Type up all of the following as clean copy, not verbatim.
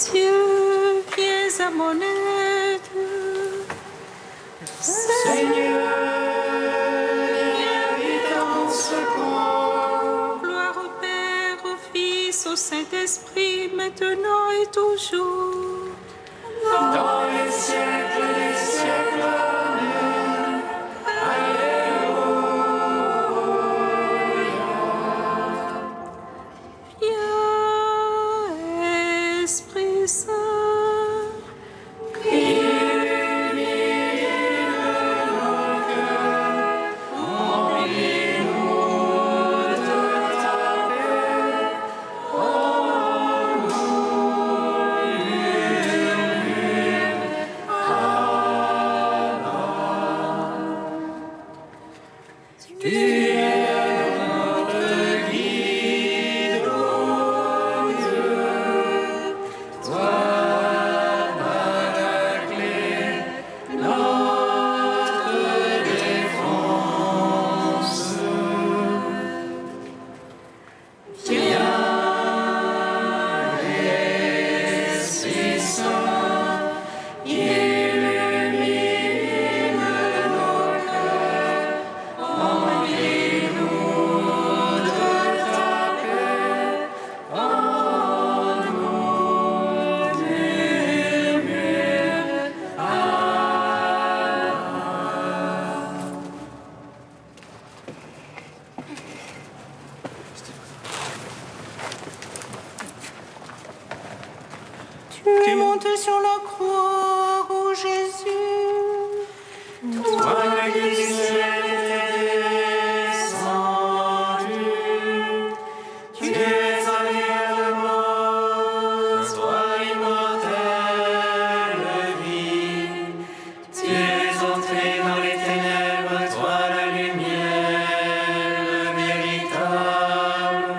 cieux, viens à mon aide. Seigneur, viens vite à mon secours. Gloire au Père, au Fils, au Saint-Esprit, maintenant et toujours. Dans les siècles des siècles, Amen. Viens, Esprit Saint. Tu montes sur la croix, ô Jésus. Toi qui du ciel es descendu, tu es allé à la mort, toi immortelle vie. Tu es entré dans les ténèbres, toi la lumière véritable.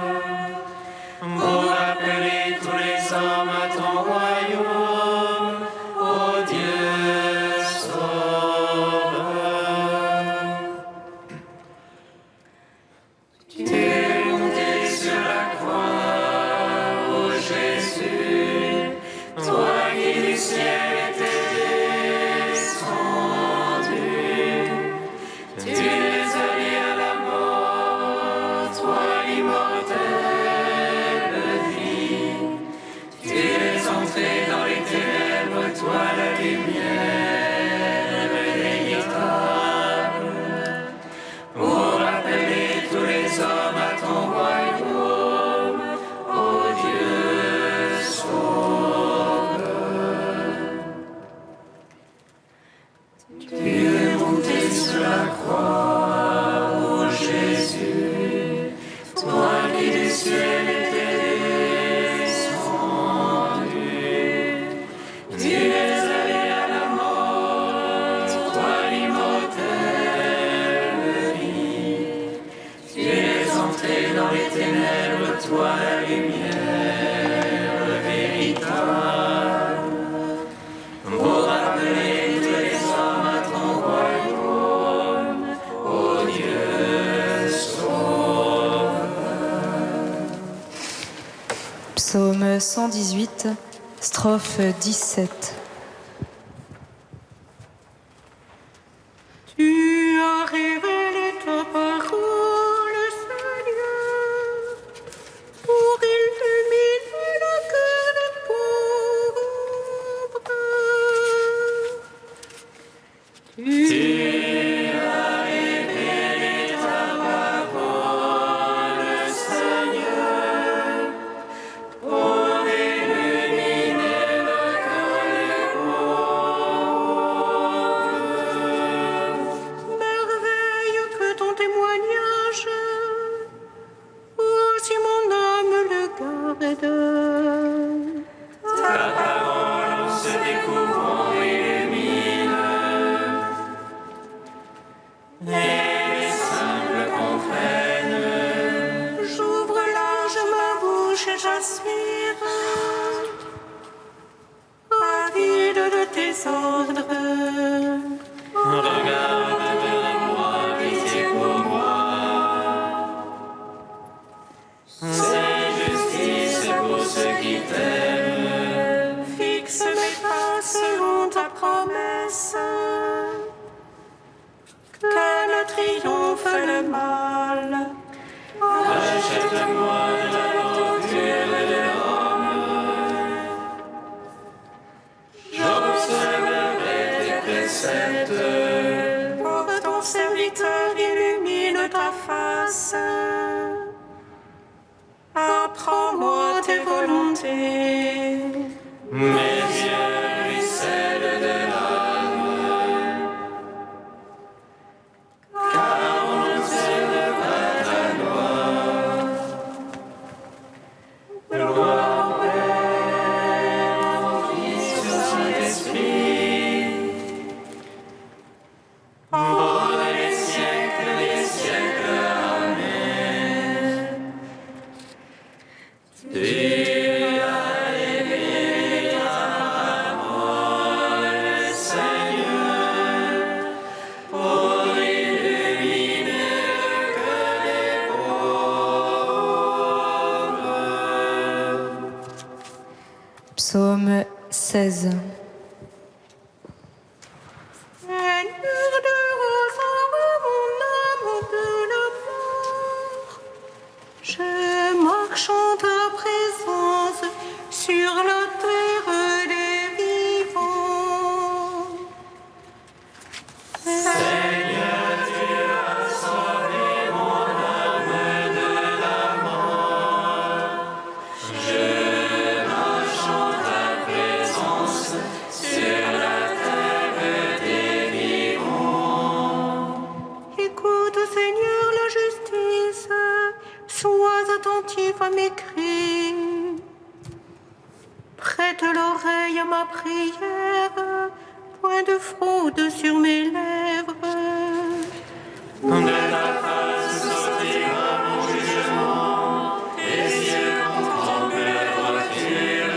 Pour appeler tous les hommes à ton royaume, ô Dieu sauveur. Tu es monté sur la croix, ô Jésus, toi qui du ciel étais descendu. Tu es allé à la mort, toi l'immortelle vie. Tu es entré dans les ténèbres, toi la lumière véritable. Pour appeler tous les hommes à ton royaume, ô Dieu sauveur. Tu es monté sur la croix, ô Jésus, toi qui du ciel étais descendu. Tu es allé à la mort, toi l'immortelle vie. Tu es entré dans les ténèbres, toi la lumière véritable. Pour appeler tous les hommes à ton royaume, ô Dieu sauveur. Psaume 118, strophe 17. Tu as révélé ta parole, Seigneur, pour illuminer le cœur des pauvres. Tu as révélé ta parole, Seigneur, pour illuminer le cœur des Apprends-moi tes volontés. Mes yeux et celles de l'âme. Car on n'observe pas ta loi. Gloire au Père, au Fils, au Saint-Esprit. Pour les siècles des siècles. Amen. Tu as élevé ta parole, Seigneur, pour illuminer le cœur des pauvres. Psaume 16. Seigneur de ressort mon âme de la mort. Je marche en ta présence sur la terre des vivants. Seigneur, tu as sauvé mon âme de la mort. Je marche en ta présence sur la terre des vivants. Écoute, Seigneur, la justice, sois attentif à mes cris. Prête l'oreille à ma prière, point de fraude sur mes lèvres. De ta face sortira mon jugement, tes yeux contemplent la droiture.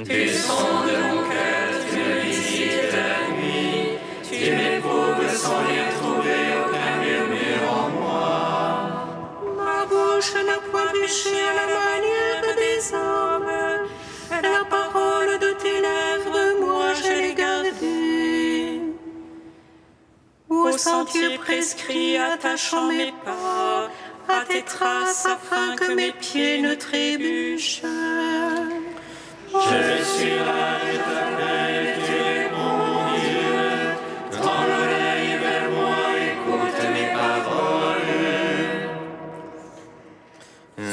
Tu sondes mon cœur, tu me visites la nuit, tu m'éprouves sans rien trouver, aucun murmure en moi. Ma bouche n'a point péché à la manière des hommes. La parole de tes lèvres, moi je l'ai gardée. Au sentier prescrit, attachant mes pas à tes traces afin que mes pieds ne trébuchent. Je suis là, je t'appelle, tu réponds mon Dieu. Tends l'oreille vers moi, écoute mes paroles.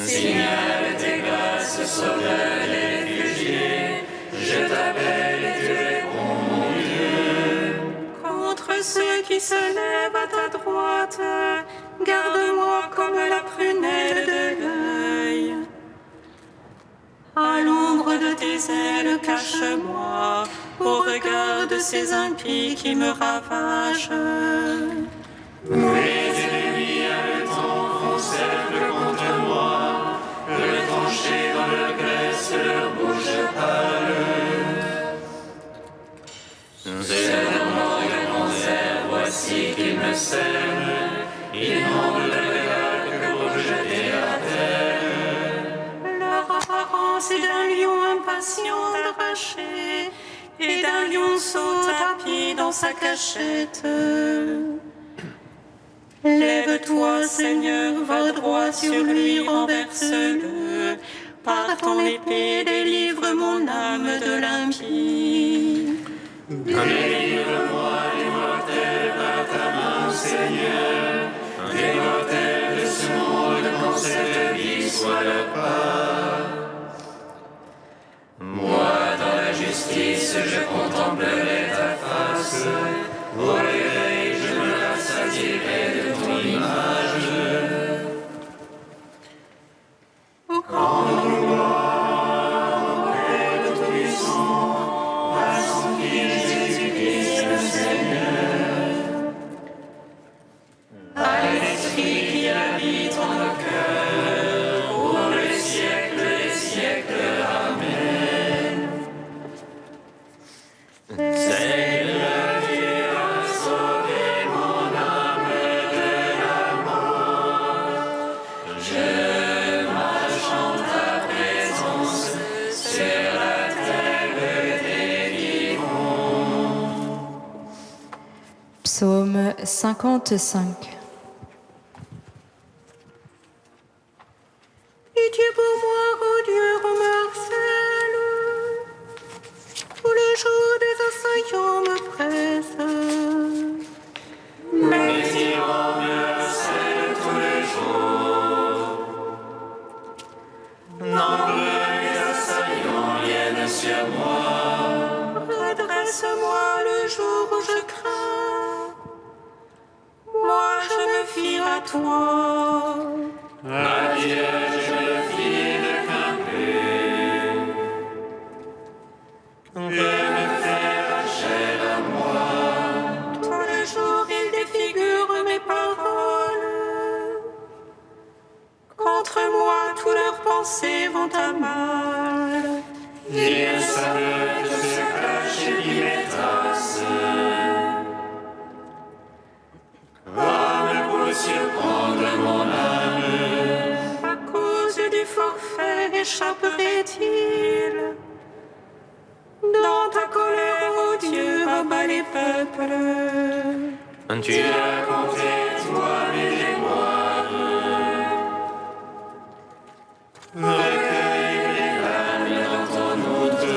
Signale tes grâces, sauveur des réfugiés. Je t'appelle et tu réponds mon Dieu. Contre ceux qui se lèvent à ta droite, garde-moi comme la prunelle de l'œil. À l'ombre de tes ailes, cache-moi au regard de ces impies qui me ravagent. Mes ennemis haletants font cercle contre moi, retranchés dans leur graisse, leur bouche pâle. Certainement ils conservent, voici qu'ils me cernent, ils n'ont de regard que pour jeter à terre. Leur apparence est d'un lion impatient d'arracher, et d'un lionceau tapi dans sa cachette. Lève-toi, Seigneur, va droit sur lui, renverse-le. Par ton épée, délivre mon âme de l'impie. Délivre-moi des mortels par ta main, Seigneur, des mortels de ce monde quand cette vie soit leur part. Moi, dans la justice, je contemplerai ta face, au réveil, je me rassasierai de ton image. En gloire, au Père Tout-Puissant, à son Fils Jésus-Christ le Seigneur, à l'Esprit qui habite en nos cœurs, pour les siècles des siècles. Amen. Seigneur, tu as sauvé mon âme de la mort. Je marche en ta présence sur la terre des vivants. Psaume 55. Pitié pour moi, ô Dieu, remerciez-le. Tous les jours des assaillants me pressent. Mais ils vont me harcèlent tous les jours. Contre moi, toutes leurs pensées vont à mal. Ils savent de se cacher qui mes traces. Homme pour surprendre mon âme. À cause du forfait, échapperait-il? Dans ta colère, ô Dieu, abat les peuples. Tu as compté, toi, mes déboires. Recueille mes larmes dans ton outre.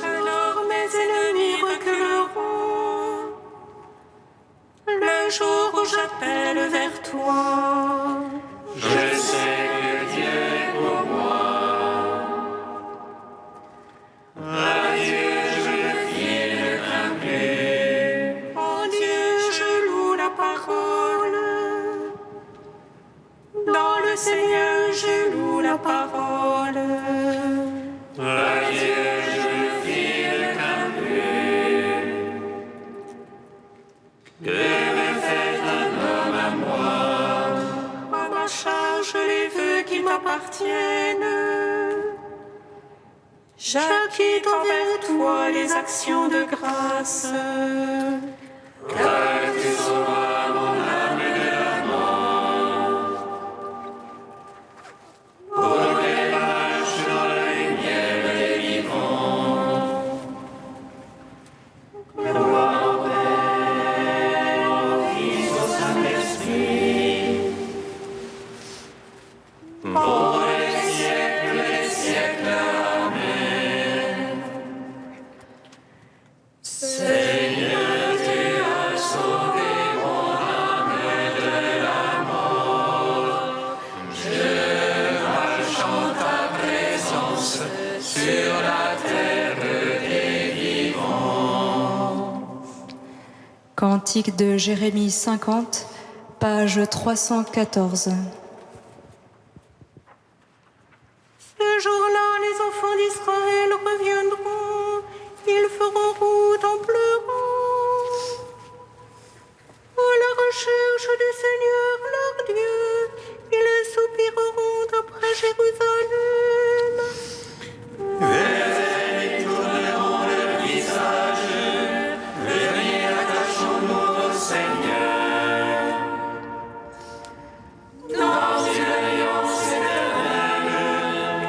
Alors mes ennemis reculeront. Le jour où j'appelle vers toi. Je sais que Dieu est pour moi. Adieu, je ne file plus. Oh Dieu, je loue la parole. Dans le Seigneur, je loue la parole. Adieu, je ne file plus. Que me fait un homme à moi? À ma charge les vœux qui m'appartiennent. J'acquitte envers toi les actions de grâce. Car tu sauveras mon âme de la mort. Pour qu'elle marche dans la lumière des vivants. Gloire au Père, au Fils, au Saint-Esprit. Pour les siècles, Amen. Seigneur, tu as sauvé mon âme de la mort. Je marche en ta présence sur la terre des vivants. Cantique de Jérémie 50, page 314. Ce jour-là, les enfants d'Israël reviendront. Ils feront route en pleurant. À la recherche du Seigneur leur Dieu, ils soupireront après Jérusalem. Vers elle, ils tourneront leur visage. Venez, attachons-nous au Seigneur. Dans une alliance éternelle,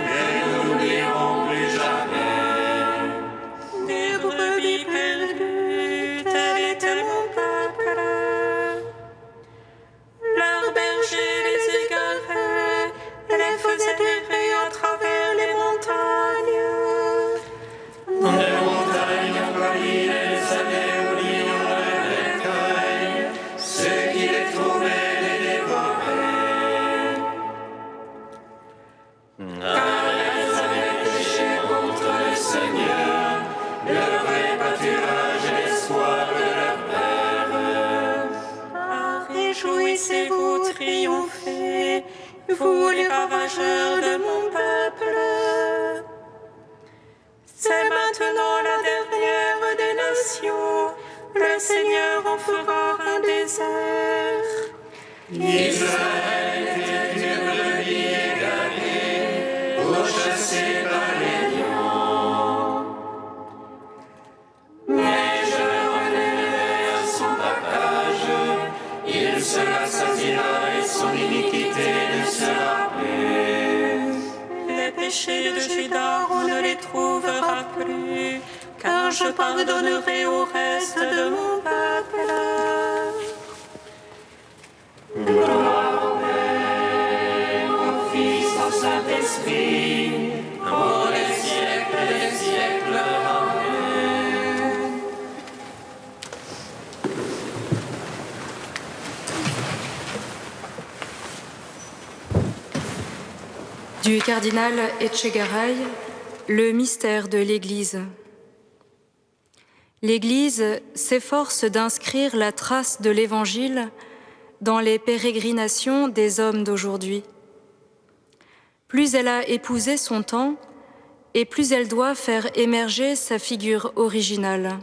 et nous n'oublierons plus jamais. Des brebis perdues, tel était mon peuple. Leurs bergers les égaraient, les faisaient errer à travers les montagnes. Des montagnes en colline, les allaient oubliant leur écueil. Ceux qui les trouvaient les dévoraient. Car elles avaient péché contre le Seigneur, le vrai pâturage et l'espoir de leur père. Ah, réjouissez-vous, triomphez, vous les ravageurs de mon peuple. C'est maintenant la dernière des nations, le Seigneur en fera un désert. Israël était une brebis égarée, pourchassée par les lions. Mais je le relèverai à son partage, il se rassasiera et son iniquité ne sera plus. Les péchés de Juda, on ne les trouvera plus, car je pardonnerai au reste de mon peuple. Gloire au Père, au Fils, au Saint-Esprit, pour les siècles des siècles. Amen. Du cardinal Etchegaray, le mystère de l'Église. L'Église s'efforce d'inscrire la trace de l'Évangile dans les pérégrinations des hommes d'aujourd'hui. Plus elle a épousé son temps, et plus elle doit faire émerger sa figure originale.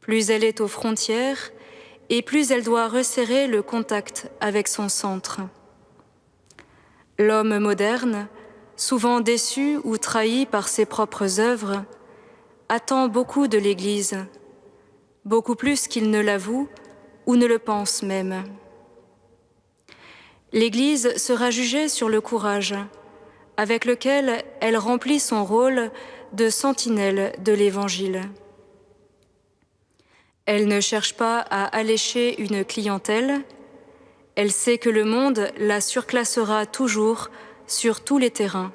Plus elle est aux frontières, et plus elle doit resserrer le contact avec son centre. L'homme moderne, souvent déçu ou trahi par ses propres œuvres, attend beaucoup de l'Église, beaucoup plus qu'il ne l'avoue ou ne le pense même. L'Église sera jugée sur le courage avec lequel elle remplit son rôle de sentinelle de l'Évangile. Elle ne cherche pas à allécher une clientèle, elle sait que le monde la surclassera toujours sur tous les terrains.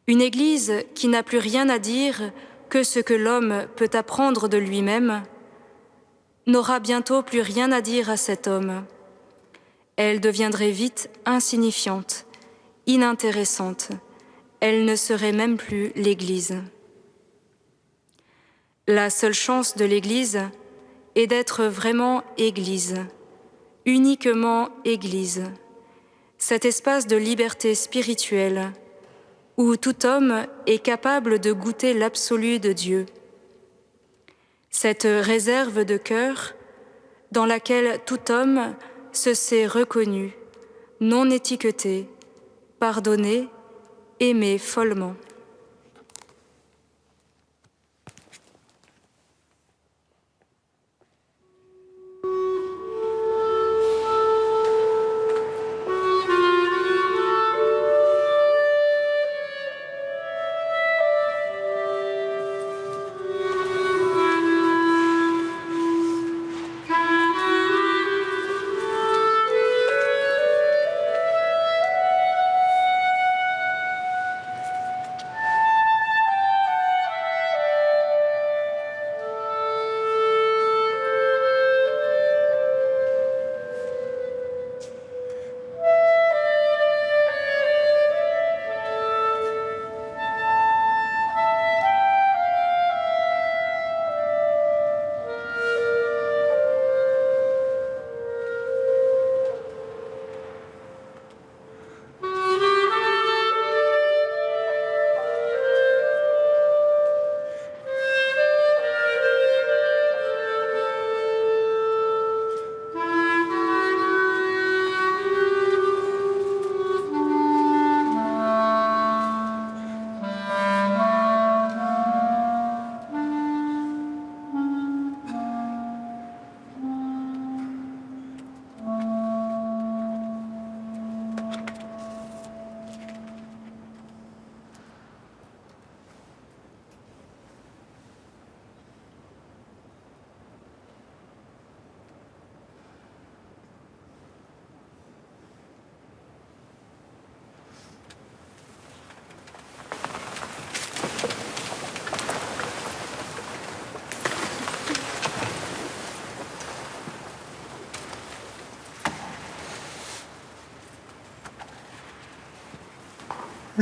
Une Église qui n'a plus rien à dire que ce que l'homme peut apprendre de lui-même n'aura bientôt plus rien à dire à cet homme. Elle deviendrait vite insignifiante, inintéressante. Elle ne serait même plus l'Église. La seule chance de l'Église est d'être vraiment Église, uniquement Église, cet espace de liberté spirituelle où tout homme est capable de goûter l'absolu de Dieu. Cette réserve de cœur dans laquelle tout homme se sait reconnu, non étiqueté, pardonné, aimé follement.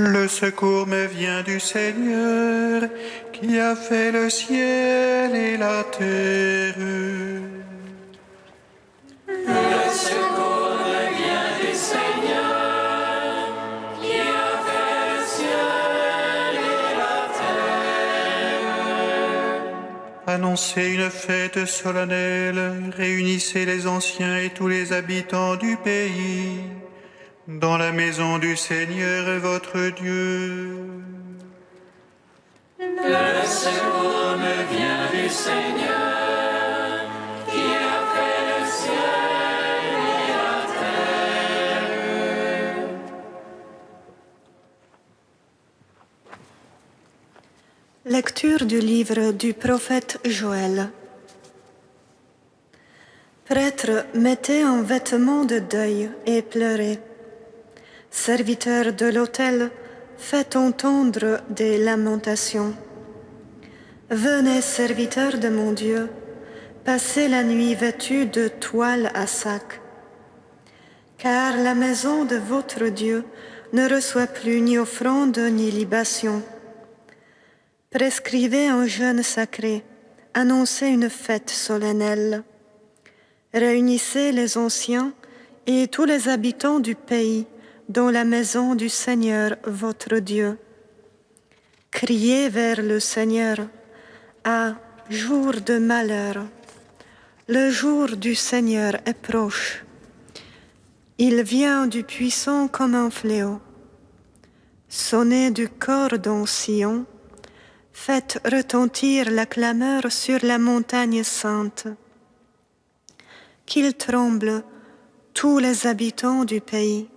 Le secours me vient du Seigneur, qui a fait le ciel et la terre. Le secours me vient du Seigneur, qui a fait le ciel et la terre. Annoncez une fête solennelle, réunissez les anciens et tous les habitants du pays dans la maison du Seigneur votre Dieu. Le secours me vient du Seigneur, qui a fait le ciel et la terre. Lecture du livre du prophète Joël. Prêtres, mettez un vêtement de deuil et pleurez. Serviteurs de l'autel, faites entendre des lamentations. Venez, serviteurs de mon Dieu, passez la nuit vêtus de toile à sac. Car la maison de votre Dieu ne reçoit plus ni offrande ni libation. Prescrivez un jeûne sacré, annoncez une fête solennelle. Réunissez les anciens et tous les habitants du pays dans la maison du Seigneur votre Dieu. Criez vers le Seigneur à jour de malheur. Le jour du Seigneur est proche. Il vient du puissant comme un fléau. Sonnez du cordon Sion, faites retentir la clameur sur la montagne sainte. Qu'ils tremblent tous les habitants du pays,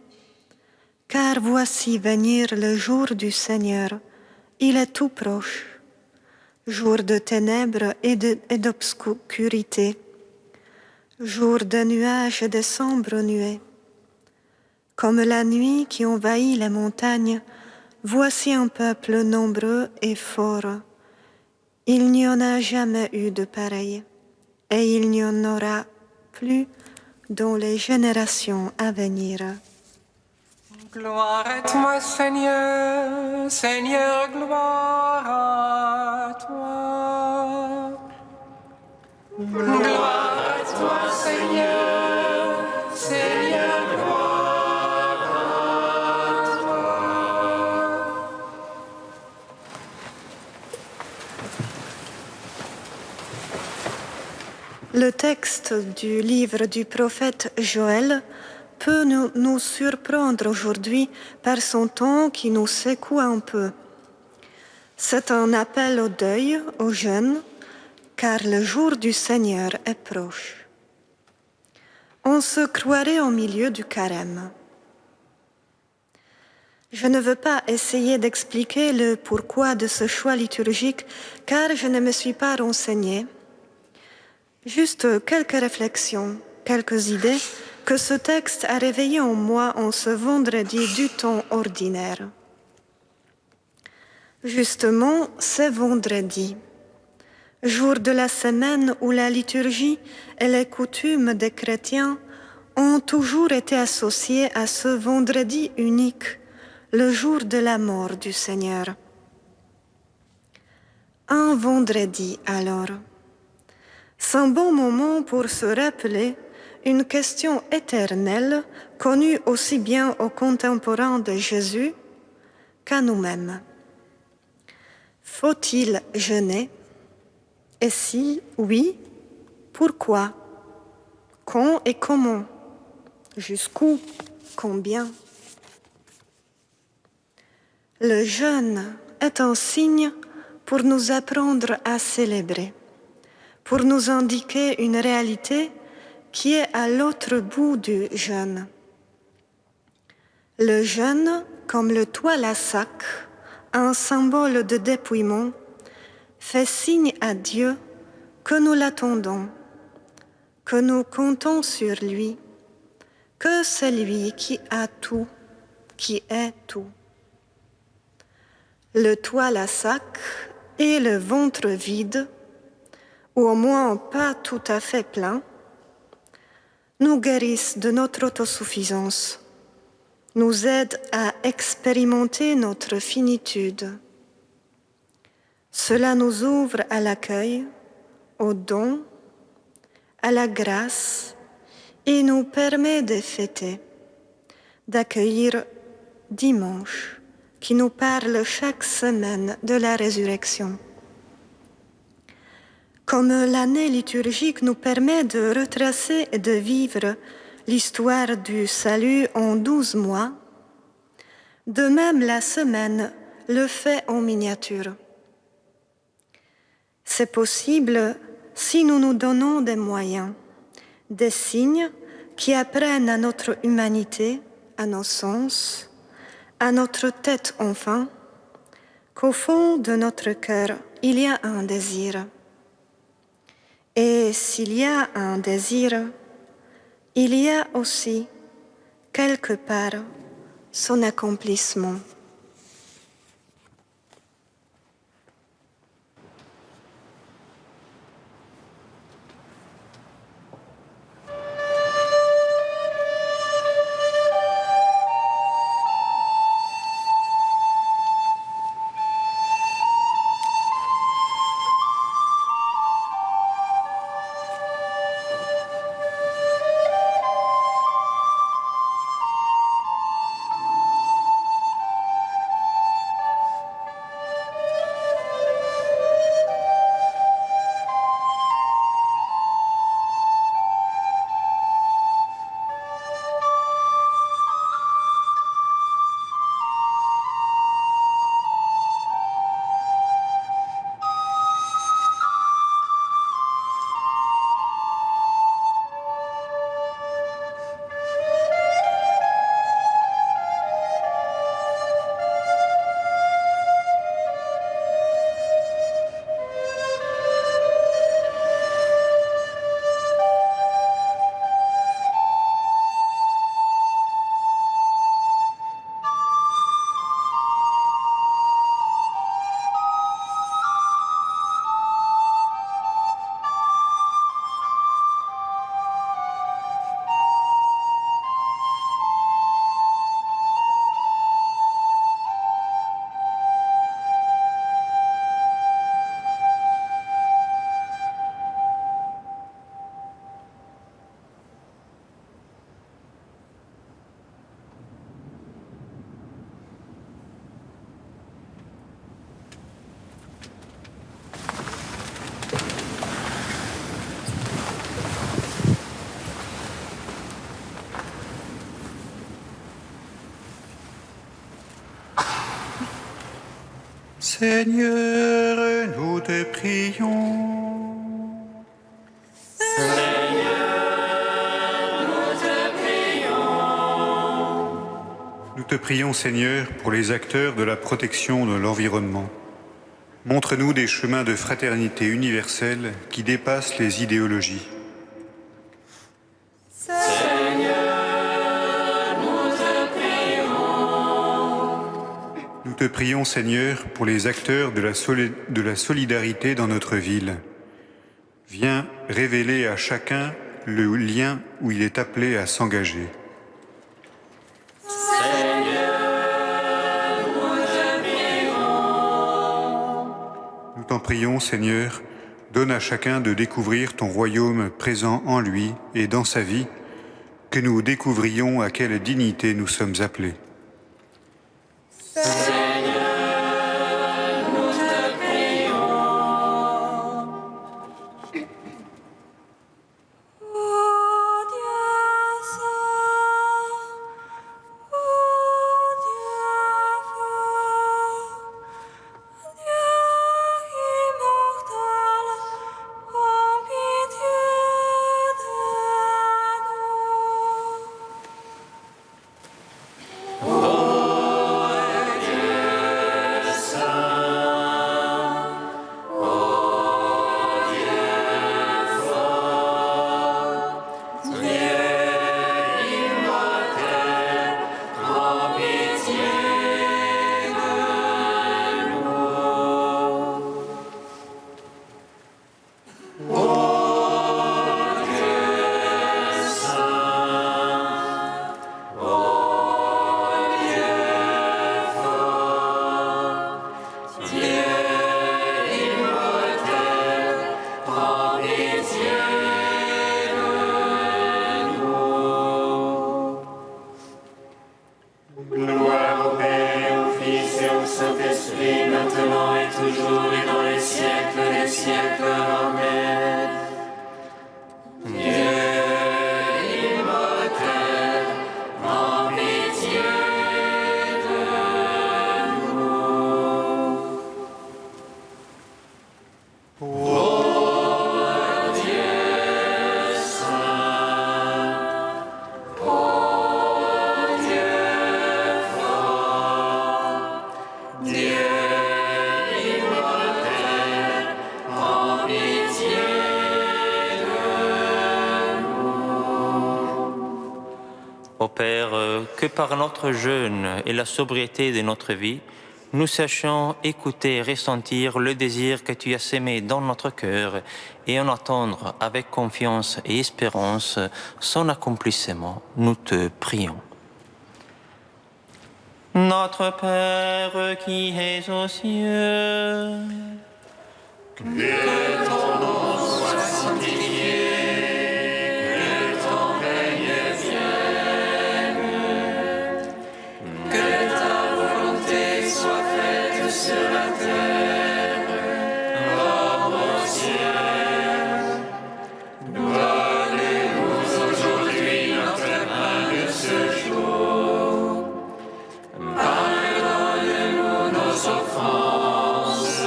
car voici venir le jour du Seigneur, il est tout proche, jour de ténèbres et d'obscurité, jour de nuages et de sombres nuées. Comme la nuit qui envahit les montagnes, voici un peuple nombreux et fort. Il n'y en a jamais eu de pareil, et il n'y en aura plus dans les générations à venir. Gloire à toi, Seigneur, Seigneur, gloire à toi. Gloire à toi, Seigneur, Seigneur, gloire à toi. Le texte du livre du prophète Joël peut nous surprendre aujourd'hui par son ton qui nous secoue un peu. C'est un appel au deuil, aux jeunes, car le jour du Seigneur est proche. On se croirait au milieu du carême. Je ne veux pas essayer d'expliquer le pourquoi de ce choix liturgique, car je ne me suis pas renseignée. Juste quelques réflexions, quelques idées que ce texte a réveillées en moi en ce vendredi du temps ordinaire. Justement, c'est vendredi, jour de la semaine où la liturgie et les coutumes des chrétiens ont toujours été associées à ce vendredi unique, le jour de la mort du Seigneur. Un vendredi alors. C'est un bon moment pour se rappeler une question éternelle connue aussi bien aux contemporains de Jésus qu'à nous-mêmes. Faut-il jeûner? Et si oui, pourquoi? Quand et comment? Jusqu'où? Combien? Le jeûne est un signe pour nous apprendre à célébrer, pour nous indiquer une réalité qui est à l'autre bout du jeûne. Le jeûne, comme le toile à sac, un symbole de dépouillement, fait signe à Dieu que nous l'attendons, que nous comptons sur lui, que c'est lui qui a tout, qui est tout. Le toile à sac et le ventre vide, ou au moins pas tout à fait plein, nous guérissent de notre autosuffisance, nous aident à expérimenter notre finitude. Cela nous ouvre à l'accueil, au don, à la grâce et nous permet de fêter, d'accueillir dimanche qui nous parle chaque semaine de la résurrection. Comme l'année liturgique nous permet de retracer et de vivre l'histoire du salut en 12 mois, de même la semaine le fait en miniature. C'est possible si nous nous donnons des moyens, des signes qui apprennent à notre humanité, à nos sens, à notre tête enfin, qu'au fond de notre cœur, il y a un désir. Et s'il y a un désir, il y a aussi, quelque part, son accomplissement. Seigneur, nous te prions. Nous te prions, Seigneur, pour les acteurs de la protection de l'environnement. Montre-nous des chemins de fraternité universelle qui dépassent les idéologies. Nous te prions, Seigneur, pour les acteurs de la solidarité dans notre ville. Viens révéler à chacun le lien où il est appelé à s'engager. Nous t'en prions, Seigneur, donne à chacun de découvrir ton royaume présent en lui et dans sa vie, que nous découvrions à quelle dignité nous sommes appelés. Ô Père, que par notre jeûne et la sobriété de notre vie, nous sachions écouter et ressentir le désir que tu as sémé dans notre cœur et en attendre avec confiance et espérance son accomplissement. Nous te prions. Notre Père qui es aux cieux, que ton nom soit sanctifié. Sur la terre, comme au ciel. Donne-nous aujourd'hui notre pain de ce jour. Pardonne-nous nos offenses,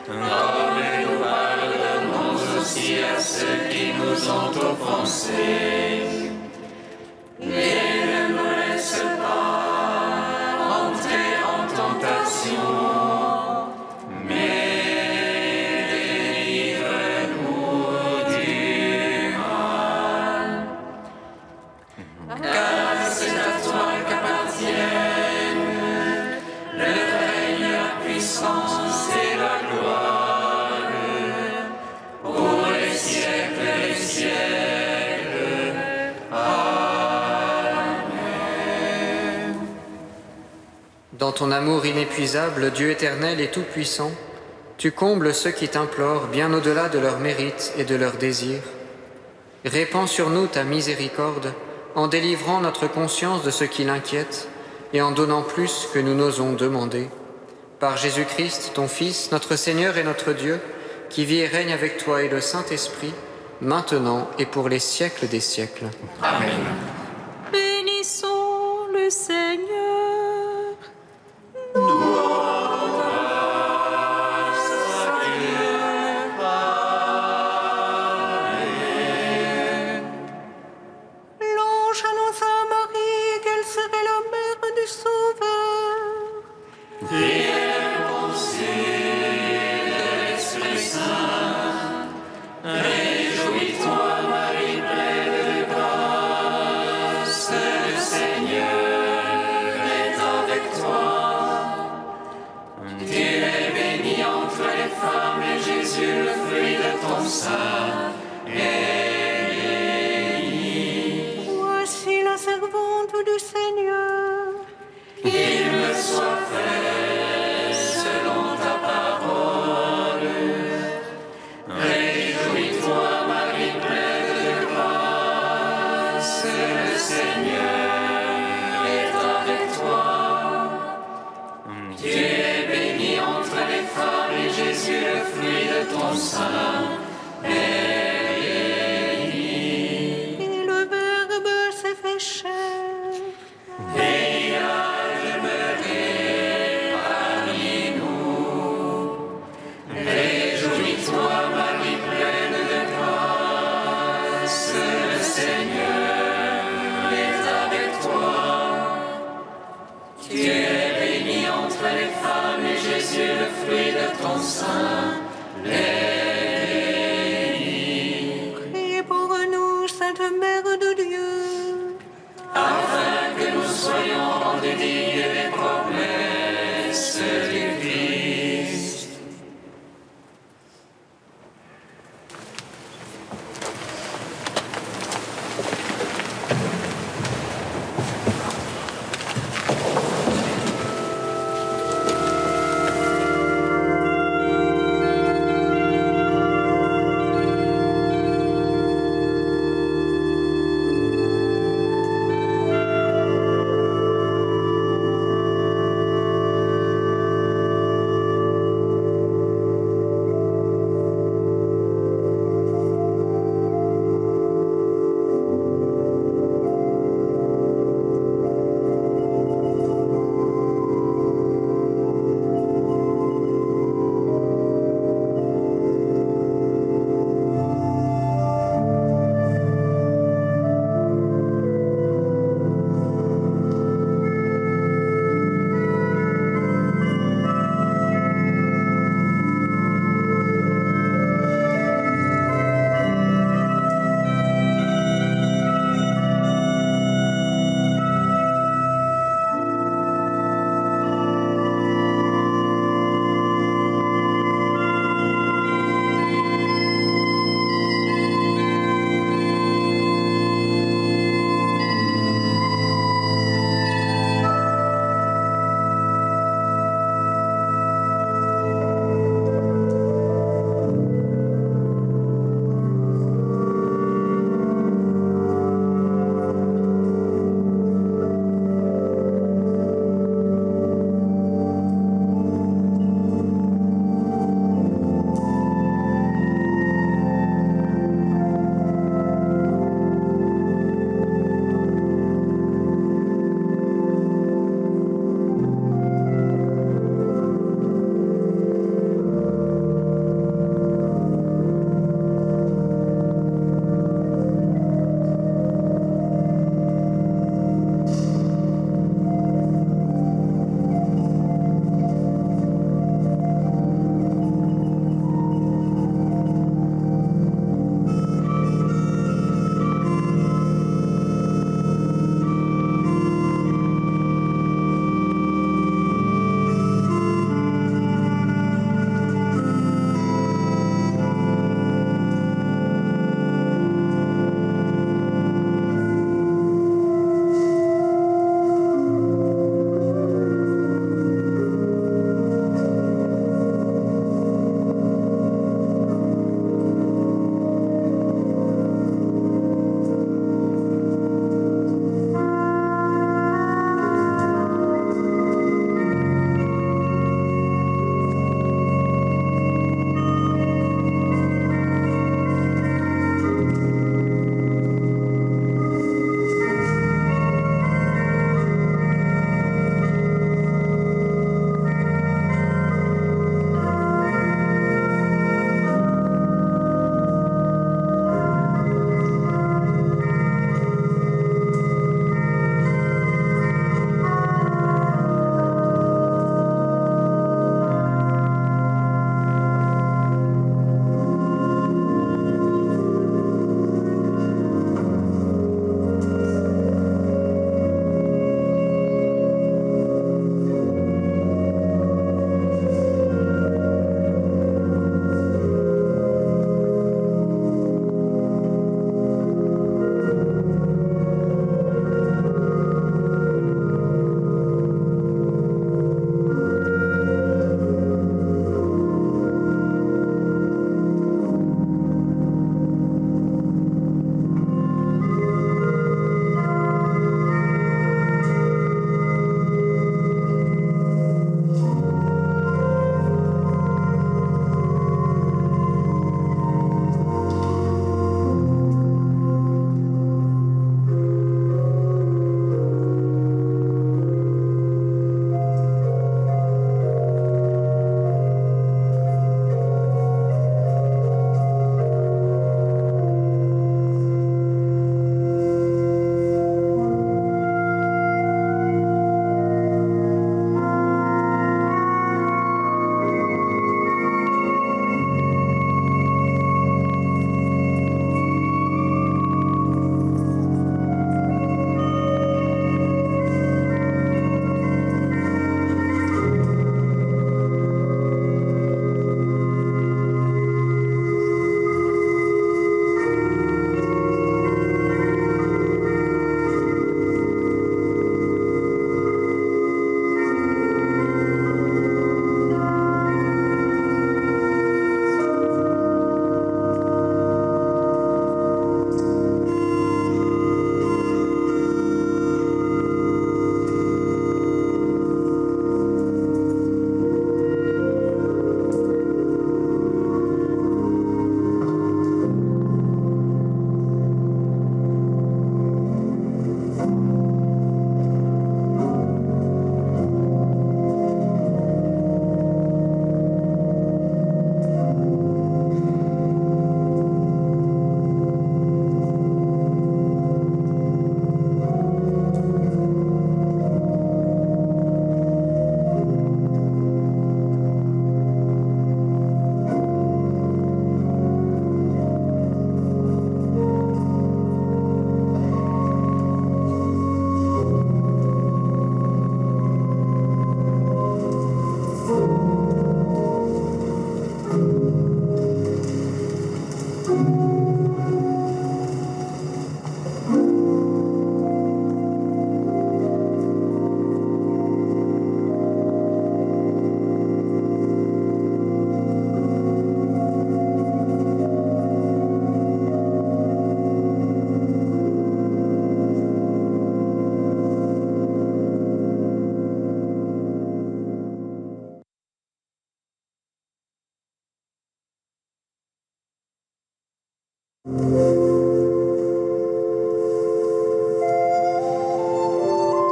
comme nous pardonnons aussi à ceux qui nous ont offensés. Et ne nous laisse pas entrer en tentation, mais délivre-nous du mal. Car c'est à toi qu'appartiennent le règne, la puissance et la gloire pour les siècles des siècles. Dans ton amour inépuisable, Dieu éternel et tout-puissant, tu combles ceux qui t'implorent bien au-delà de leurs mérites et de leurs désirs. Répands sur nous ta miséricorde en délivrant notre conscience de ce qui l'inquiète et en donnant plus que nous n'osons demander. Par Jésus-Christ, ton Fils, notre Seigneur et notre Dieu, qui vit et règne avec toi et le Saint-Esprit, maintenant et pour les siècles des siècles. Amen. Bénissons le Seigneur. Nous rendons grâce Voici la servante du Seigneur. Qu'il me soit fait selon ta parole. Réjouis-toi, Marie pleine de grâce, le Seigneur est avec toi. Tu es bénie entre les femmes et Jésus, le fruit de ton sein, est béni. Et le Verbe s'est fait chair. Et il a demeuré parmi nous. Réjouis-toi, Marie pleine de grâce, le Seigneur est avec toi. Tu es bénie entre les femmes et Jésus, le fruit de ton sein, est béni. Priez pour nous, Sainte Mère de Dieu. Afin que nous soyons rendus dignes